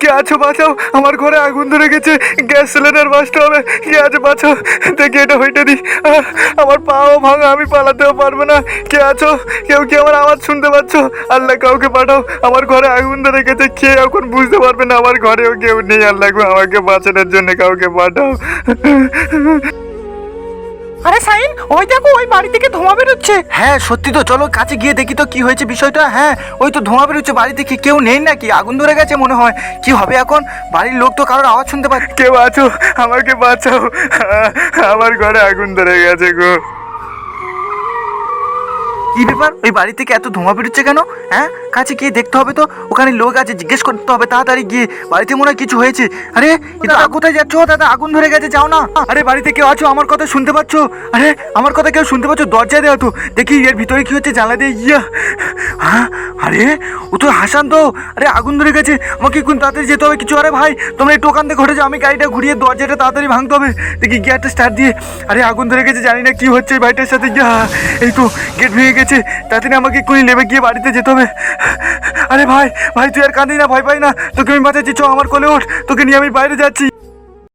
কে আছো বাঁচাও, আমার ঘরে আগুন ধরে গেছে, গ্যাস সিলিন্ডার বাঁচতে হবে, কে আছে বাঁচাও, দেখি এটা হইতে দি। আমার পাও ভাঙা, আমি পালাতেও পারবো না, কে আছো, কেউ কি আমার আওয়াজ শুনতে পাচ্ছ? আল্লাহ কাউকে পাঠাও, আমার ঘরে আগুন ধরে গেছে, কে এখন বুঝতে পারবে না আমার ঘরেও কেউ নেই, আল্লাহ গো আমাকে বাঁচানোর জন্য কাউকে পাঠাও। আরে সাইন, ওই দেখো ওই বাড়ি থেকে ধোঁয়া বেরোচ্ছে। হ্যাঁ সত্যি তো, চলো কাছে গিয়ে দেখি তো কি হয়েছে বিষয়টা। হ্যাঁ ওই তো ধোঁয়া বেরোচ্ছে, বাড়িতে কি কেউ নেই নাকি? আগুন ধরে গেছে মনে হয়। কি হবে এখন? বাড়ির লোক তো কারোর আওয়াজ শুনতে পাচ্ছে। কেউ আছো, আমাকে বাঁচাও, আমার ঘরে আগুন ধরে গেছে গো। কি ব্যাপার, ওই বাড়ি থেকে এত ধোঁয়া বেরোচ্ছে কেন? হ্যাঁ কাছে গিয়ে দেখতে হবে তো, ওখানে লোক আছে, জিজ্ঞেস করতে হবে তাড়াতাড়ি গিয়ে। বাড়িতে মনে হয় কিছু হয়েছে। আরে দাদা কোথায় যাচ্ছ? দাদা আগুন ধরে গেছে, যাও না। আরে বাড়িতে কেউ আছো? আমার কথা শুনতে পাচ্ছ? আরে আমার কথা কেউ শুনতে পাচ্ছ? দরজা দেওয়া তো, দেখি এর ভিতরে কি হচ্ছে, জানলা দিয়ে ইয়া। হ্যাঁ আরে ও তো হাসান তো। আরে আগুন ধরে গেছে, আমাকে এখন তাড়াতাড়ি যেতে হবে কিছু। আরে ভাই তোমরা একটু ওখান থেকে ঘটে যাও, আমি গাড়িটা ঘুরিয়ে দরজাটা তাড়াতাড়ি ভাঙতে হবে। দেখি গিয়ারটা স্টার্ট দিয়ে। আরে আগুন ধরে গেছে, জানি না কি হচ্ছে এই বাড়িটার সাথে। ইয়া এই তো গেট ভেঙে গেছে, তাড়াতাড়ি আমাকে এক্ষুনি নেমে গিয়ে বাড়িতে যেতে হবে। আরে ভাই ভাই তুই আর কাঁদি না, ভয় পাই না, তোকে আমি বাঁচাচ্ছি, চ আমার কোলে ওঠ, তোকে নিয়ে আমি বাইরে যাচ্ছি।